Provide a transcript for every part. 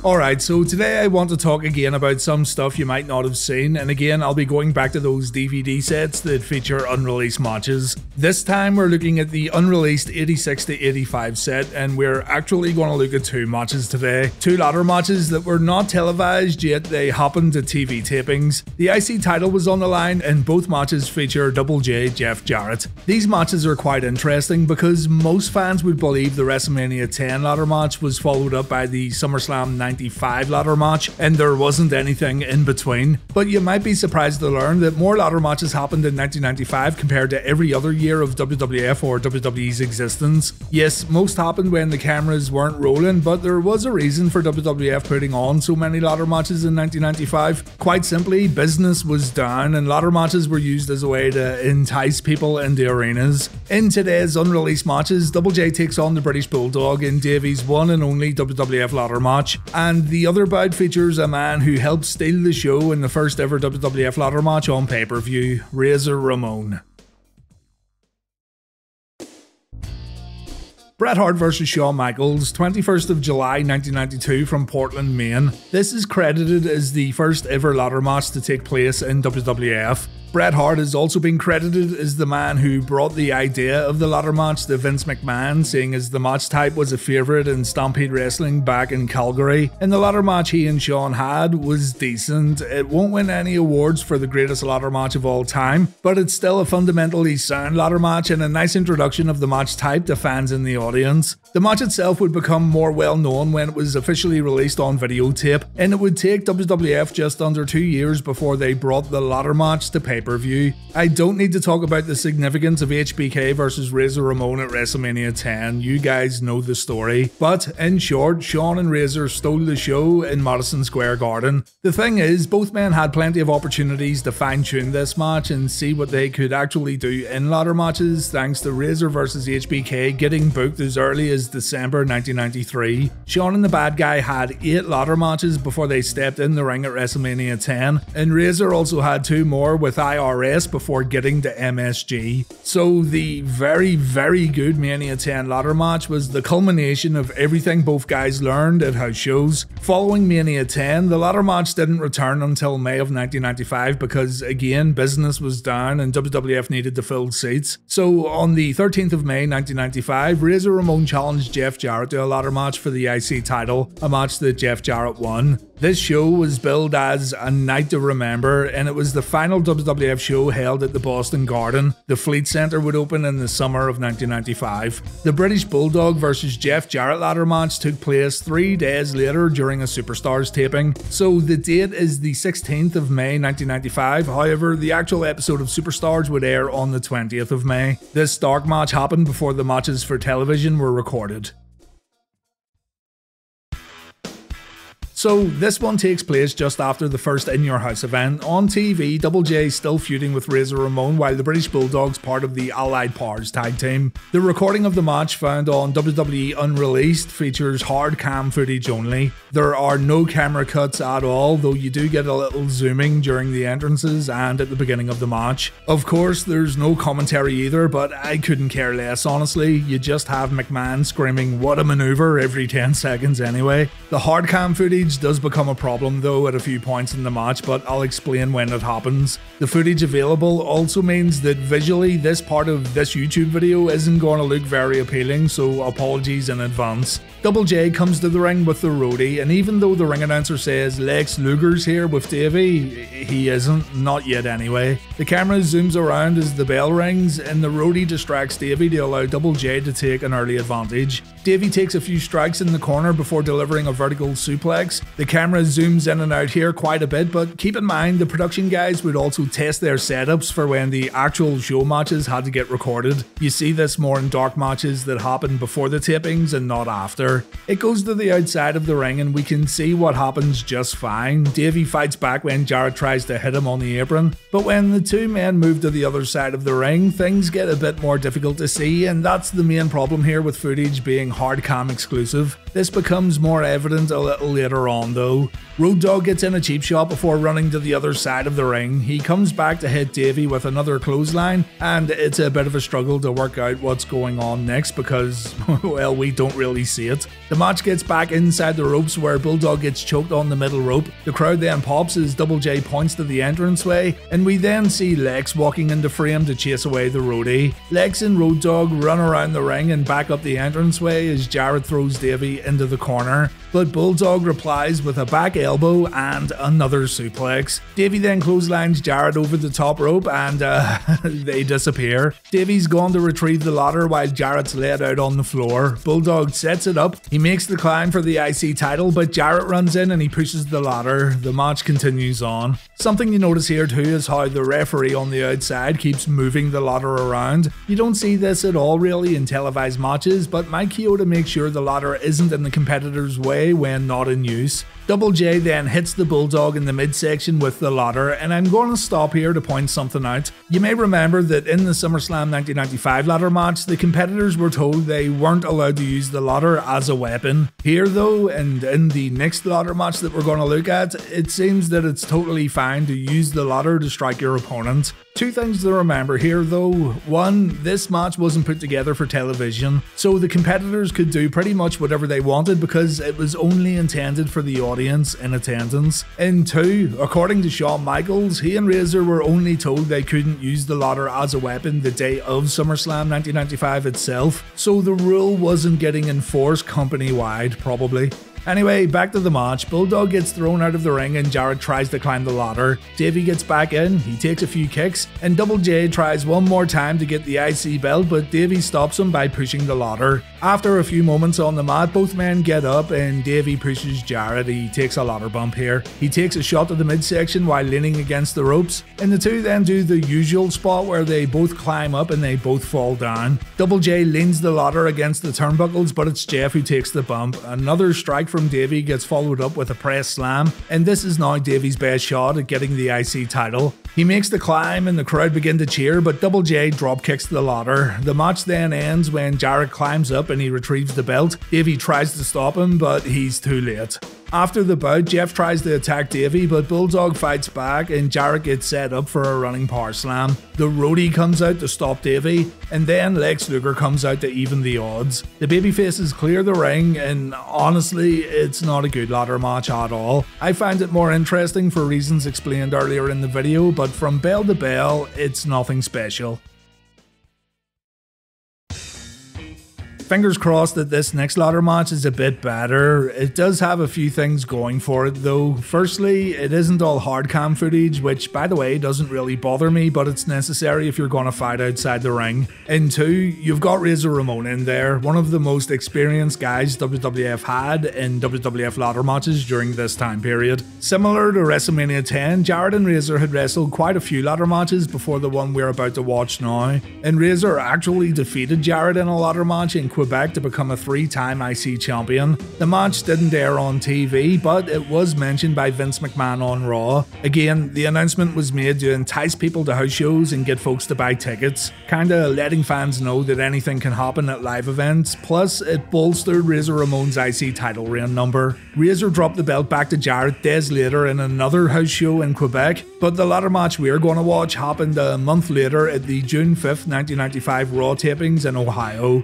Alright, so today I want to talk again about some stuff you might not have seen, and again I'll be going back to those DVD sets that feature unreleased matches. This time we're looking at the unreleased 86 to 85 set, and we're actually going to look at two matches today. Two ladder matches that were not televised, yet they happened at TV tapings. The IC title was on the line, and both matches feature Double J Jeff Jarrett. These matches are quite interesting because most fans would believe the WrestleMania 10 ladder match was followed up by the SummerSlam 95 ladder match, and there wasn't anything in between. But you might be surprised to learn that more ladder matches happened in 1995 compared to every other year of WWF or WWE's existence. Yes, most happened when the cameras weren't rolling, but there was a reason for WWF putting on so many ladder matches in 1995. Quite simply, business was down and ladder matches were used as a way to entice people into arenas. In today's unreleased matches, Double J takes on the British Bulldog in Davy's one and only WWF ladder match, and the other bout features a man who helped steal the show in the first ever WWF ladder match on pay-per-view, Ramon. Bret Hart vs Shawn Michaels, 21st of July 1992 from Portland, Maine. This is credited as the first ever ladder match to take place in WWF. Bret Hart has also been credited as the man who brought the idea of the ladder match to Vince McMahon, seeing as the match type was a favourite in Stampede Wrestling back in Calgary, and the ladder match he and Shawn had was decent. It won't win any awards for the greatest ladder match of all time, but it's still a fundamentally sound ladder match and a nice introduction of the match type to fans in the audience. The match itself would become more well known when it was officially released on videotape, and it would take WWF just under 2 years before they brought the ladder match to pay-per-view. I don't need to talk about the significance of HBK versus Razor Ramon at WrestleMania 10, you guys know the story. But in short, Shawn and Razor stole the show in Madison Square Garden. The thing is, both men had plenty of opportunities to fine-tune this match and see what they could actually do in ladder matches, thanks to Razor versus HBK getting booked as early as December 1993. Shawn and the Bad Guy had 8 ladder matches before they stepped in the ring at WrestleMania 10, and Razor also had 2 more with IRS before getting to MSG. So the very good Mania 10 ladder match was the culmination of everything both guys learned at house shows. Following Mania 10, the ladder match didn't return until May of 1995 because, again, business was down and WWF needed to fill seats. So on the 13th of May 1995, Razor Ramon challenged Jeff Jarrett to a ladder match for the IC title, a match that Jeff Jarrett won. This show was billed as a night to remember, and it was the final WWF show held at the Boston Garden. The Fleet Center would open in the summer of 1995. The British Bulldog vs Jeff Jarrett ladder match took place 3 days later during a Superstars taping, so the date is the 16th of May 1995, however the actual episode of Superstars would air on the 20th of May. This dark match happened before the matches for television were recorded. So this one takes place just after the first In Your House event. On TV, Double J is still feuding with Razor Ramon while the British Bulldog's part of the Allied Powers tag team. The recording of the match found on WWE Unreleased features hard cam footage only. There are no camera cuts at all, though you do get a little zooming during the entrances and at the beginning of the match. Of course, there's no commentary either, but I couldn't care less honestly. You just have McMahon screaming "what a maneuver" every 10 seconds anyway. The hard cam footage does become a problem though at a few points in the match, but I'll explain when it happens. The footage available also means that visually this part of this YouTube video isn't going to look very appealing, so apologies in advance. Double J comes to the ring with the roadie, and even though the ring announcer says Lex Luger's here with Davey, he isn't, not yet anyway. The camera zooms around as the bell rings, and the roadie distracts Davey to allow Double J to take an early advantage. Davey takes a few strikes in the corner before delivering a vertical suplex. The camera zooms in and out here quite a bit, but keep in mind the production guys would also test their setups for when the actual show matches had to get recorded. You see this more in dark matches that happen before the tapings and not after. It goes to the outside of the ring and we can see what happens just fine. Davey fights back when Jarrett tries to hit him on the apron, but when the two men move to the other side of the ring, things get a bit more difficult to see, and that's the main problem here with footage being hard cam exclusive. This becomes more evident a little later on though. Road Dogg gets in a cheap shot before running to the other side of the ring. He comes back to hit Davey with another clothesline, and it's a bit of a struggle to work out what's going on next because, well, we don't really see it. The match gets back inside the ropes where Bulldog gets choked on the middle rope. The crowd then pops as Double J points to the entranceway, and we then see Lex walking into frame to chase away the roadie. Lex and Road Dogg run around the ring and back up the entranceway as Jarrett throws Davey into the corner, but Bulldog replies with a back elbow and another suplex. Davey then clotheslines Jarrett over the top rope and they disappear. Davey's gone to retrieve the ladder while Jarrett's laid out on the floor. Bulldog sets it up, he makes the climb for the IC title, but Jarrett runs in and he pushes the ladder. The match continues on. Something you notice here too is how the referee on the outside keeps moving the ladder around. You don't see this at all really in televised matches, but Mike Chioda makes sure the ladder isn't in the competitor's way when not in use. Double J then hits the Bulldog in the midsection with the ladder, and I'm going to stop here to point something out. You may remember that in the SummerSlam 1995 ladder match, the competitors were told they weren't allowed to use the ladder as a weapon. Here though, and in the next ladder match that we're going to look at, it seems that it's totally fine to use the ladder to strike your opponent. Two things to remember here though. One, this match wasn't put together for television, so the competitors could do pretty much whatever they wanted because it was only intended for the audience in attendance. And two, according to Shawn Michaels, he and Razor were only told they couldn't use the ladder as a weapon the day of SummerSlam 1995 itself, so the rule wasn't getting enforced company-wide, probably. Anyway, back to the match. Bulldog gets thrown out of the ring and Jarrett tries to climb the ladder. Davey gets back in, he takes a few kicks, and Double J tries one more time to get the IC belt, but Davey stops him by pushing the ladder. After a few moments on the mat, both men get up and Davey pushes Jarrett. He takes a ladder bump here. He takes a shot to the midsection while leaning against the ropes, and the two then do the usual spot where they both climb up and they both fall down. Double J leans the ladder against the turnbuckles, but it's Jeff who takes the bump. Another strike from Davey gets followed up with a press slam, and this is now Davey's best shot at getting the IC title. He makes the climb and the crowd begin to cheer, but Double J drop kicks the ladder. The match then ends when Jarrett climbs up and he retrieves the belt. Davey tries to stop him, but he's too late. After the bout, Jeff tries to attack Davey, but Bulldog fights back and Jarrett gets set up for a running power slam. The roadie comes out to stop Davey, and then Lex Luger comes out to even the odds. The babyfaces clear the ring, and honestly, it's not a good ladder match at all. I find it more interesting for reasons explained earlier in the video, but from bell to bell, it's nothing special. Fingers crossed that this next ladder match is a bit better. It does have a few things going for it though. Firstly, it isn't all hard cam footage, which by the way doesn't really bother me, but it's necessary if you're going to fight outside the ring. And two, you've got Razor Ramon in there, one of the most experienced guys WWF had in WWF ladder matches during this time period. Similar to WrestleMania 10, Jarrett and Razor had wrestled quite a few ladder matches before the one we're about to watch now, and Razor actually defeated Jarrett in a ladder match in Quebec to become a 3-time IC champion. The match didn't air on TV, but it was mentioned by Vince McMahon on Raw. Again, the announcement was made to entice people to house shows and get folks to buy tickets, kinda letting fans know that anything can happen at live events, plus it bolstered Razor Ramon's IC title reign number. Razor dropped the belt back to Jarrett days later in another house show in Quebec, but the ladder match we're going to watch happened a month later at the June 5th, 1995 Raw tapings in Ohio.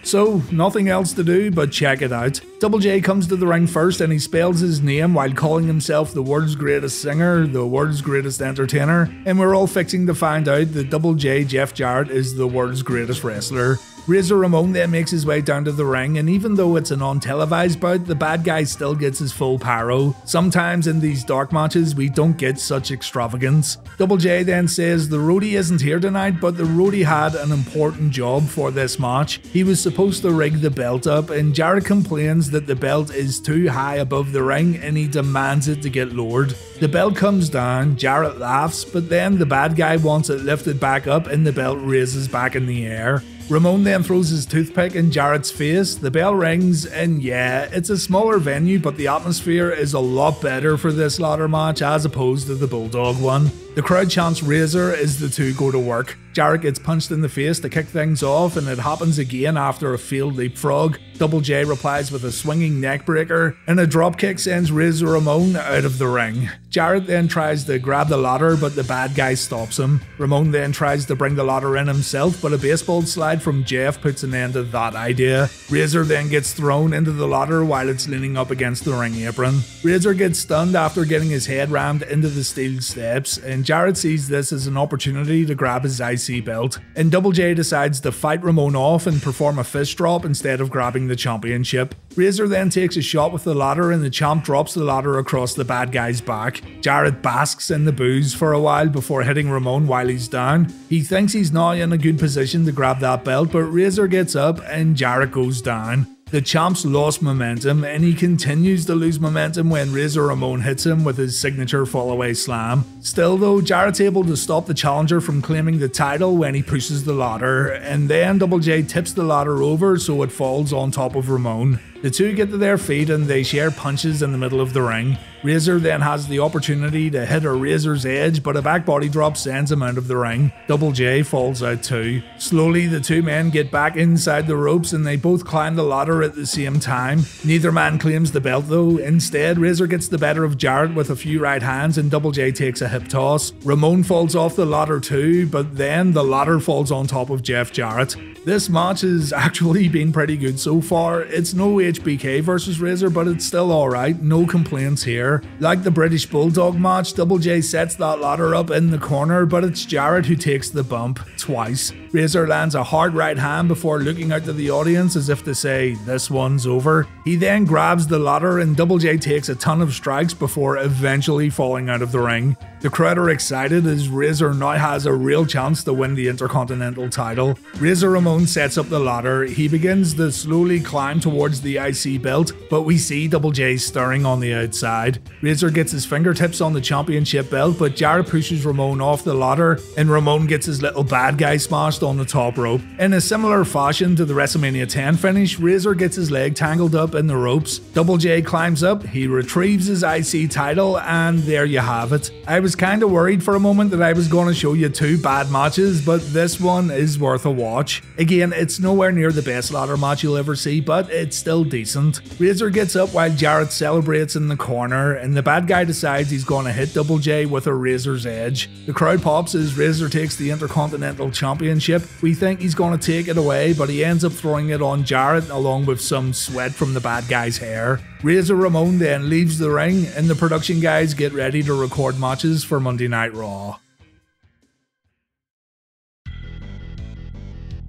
So, nothing else to do but check it out. Double J comes to the ring first and he spells his name while calling himself the world's greatest singer, the world's greatest entertainer, and we're all fixing to find out that Double J Jeff Jarrett is the world's greatest wrestler. Razor Ramon then makes his way down to the ring, and even though it's a non-televised bout, the bad guy still gets his full pyro. Sometimes in these dark matches we don't get such extravagance. Double J then says the roadie isn't here tonight, but the roadie had an important job for this match. He was supposed to rig the belt up, and Jarrett complains that the belt is too high above the ring and he demands it to get lowered. The belt comes down, Jarrett laughs, but then the bad guy wants it lifted back up and the belt raises back in the air. Ramon then throws his toothpick in Jarrett's face, the bell rings, and yeah, it's a smaller venue, but the atmosphere is a lot better for this ladder match as opposed to the Bulldog one. The crowd chants Razor as the two go to work. Jarrett gets punched in the face to kick things off, and it happens again after a failed leapfrog. Double J replies with a swinging neckbreaker, and a dropkick sends Razor Ramon out of the ring. Jarrett then tries to grab the ladder, but the bad guy stops him. Ramon then tries to bring the ladder in himself, but a baseball slide from Jeff puts an end to that idea. Razor then gets thrown into the ladder while it's leaning up against the ring apron. Razor gets stunned after getting his head rammed into the steel steps, and Jarrett sees this as an opportunity to grab his IC belt. And Double J decides to fight Ramon off and perform a fist drop instead of grabbing the championship. Razor then takes a shot with the ladder, and the champ drops the ladder across the bad guy's back. Jarrett basks in the booze for a while before hitting Ramon while he's down. He thinks he's now in a good position to grab that belt, but Razor gets up and Jarrett goes down. The champ's lost momentum, and he continues to lose momentum when Razor Ramon hits him with his signature fallaway slam. Still though, Jarrett's able to stop the challenger from claiming the title when he pushes the ladder, and then Double J tips the ladder over so it falls on top of Ramon. The two get to their feet and they share punches in the middle of the ring. Razor then has the opportunity to hit a Razor's edge, but a back body drop sends him out of the ring. Double J falls out too. Slowly, the two men get back inside the ropes and they both climb the ladder at the same time. Neither man claims the belt though. Instead, Razor gets the better of Jarrett with a few right hands and Double J takes a hip toss. Ramon falls off the ladder too, but then the ladder falls on top of Jeff Jarrett. This match has actually been pretty good so far. It's no HBK versus Razor, but it's still alright, no complaints here. Like the British Bulldog match, Double J sets that ladder up in the corner, but it's Jarrett who takes the bump twice. Razor lands a hard right hand before looking out to the audience as if to say, this one's over. He then grabs the ladder and Double J takes a ton of strikes before eventually falling out of the ring. The crowd are excited as Razor now has a real chance to win the Intercontinental title. Razor Ramon sets up the ladder. He begins to slowly climb towards the IC belt, but we see Double J stirring on the outside. Razor gets his fingertips on the championship belt, but Jarrett pushes Ramon off the ladder, and Ramon gets his little bad guy smashed on the top rope. In a similar fashion to the WrestleMania 10 finish, Razor gets his leg tangled up in the ropes. Double J climbs up, he retrieves his IC title, and there you have it. I was kind of worried for a moment that I was going to show you two bad matches, but this one is worth a watch. Again, it's nowhere near the best ladder match you'll ever see, but it's still decent. Razor gets up while Jarrett celebrates in the corner, and the bad guy decides he's going to hit Double J with a Razor's edge. The crowd pops as Razor takes the Intercontinental Championship. We think he's going to take it away, but he ends up throwing it on Jarrett along with some sweat from the bad guy's hair. Razor Ramon then leaves the ring, and the production guys get ready to record matches for Monday Night Raw.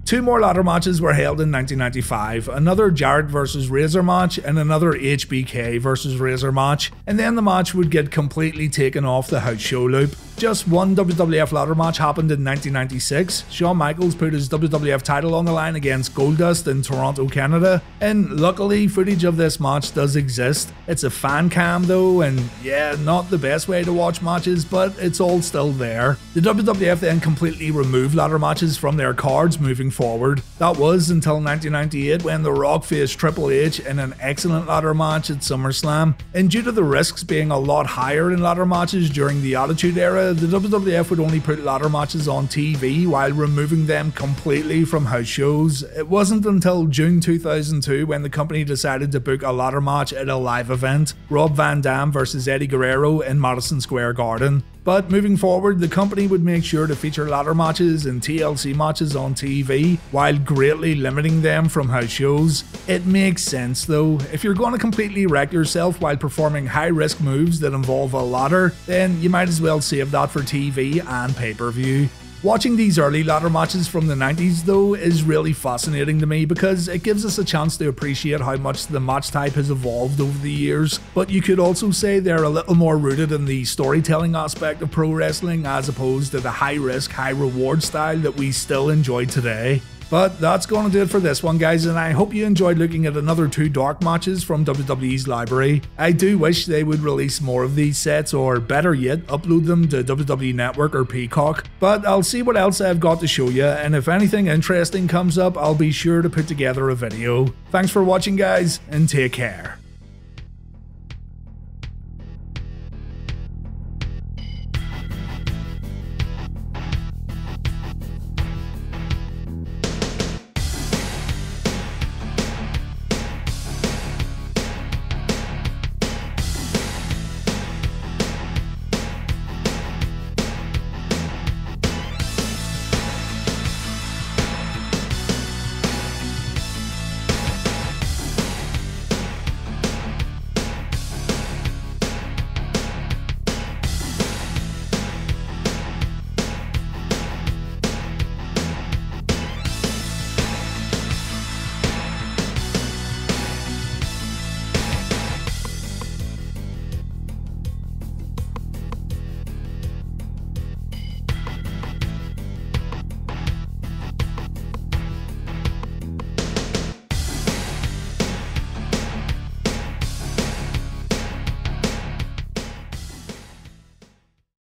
Two more ladder matches were held in 1995, another Jarrett vs Razor match and another HBK vs Razor match, and then the match would get completely taken off the house show loop. Just one WWF ladder match happened in 1996. Shawn Michaels put his WWF title on the line against Goldust in Toronto, Canada, and luckily footage of this match does exist. It's a fan cam though, and yeah, not the best way to watch matches, but it's all still there. The WWF then completely removed ladder matches from their cards moving forward. That was until 1998 when The Rock faced Triple H in an excellent ladder match at SummerSlam, and due to the risks being a lot higher in ladder matches during the Attitude Era, the WWF would only put ladder matches on TV while removing them completely from house shows. It wasn't until June 2002 when the company decided to book a ladder match at a live event, Rob Van Dam vs Eddie Guerrero in Madison Square Garden. But moving forward, the company would make sure to feature ladder matches and TLC matches on TV, while greatly limiting them from house shows. It makes sense though. If you're going to completely wreck yourself while performing high-risk moves that involve a ladder, then you might as well save that for TV and pay-per-view. Watching these early ladder matches from the 90s though is really fascinating to me because it gives us a chance to appreciate how much the match type has evolved over the years, but you could also say they're a little more rooted in the storytelling aspect of pro wrestling as opposed to the high risk, high reward style that we still enjoy today. But that's going to do it for this one guys, and I hope you enjoyed looking at another two dark matches from WWE's library. I do wish they would release more of these sets, or better yet, upload them to WWE Network or Peacock, but I'll see what else I've got to show you, and if anything interesting comes up, I'll be sure to put together a video. Thanks for watching guys, and take care.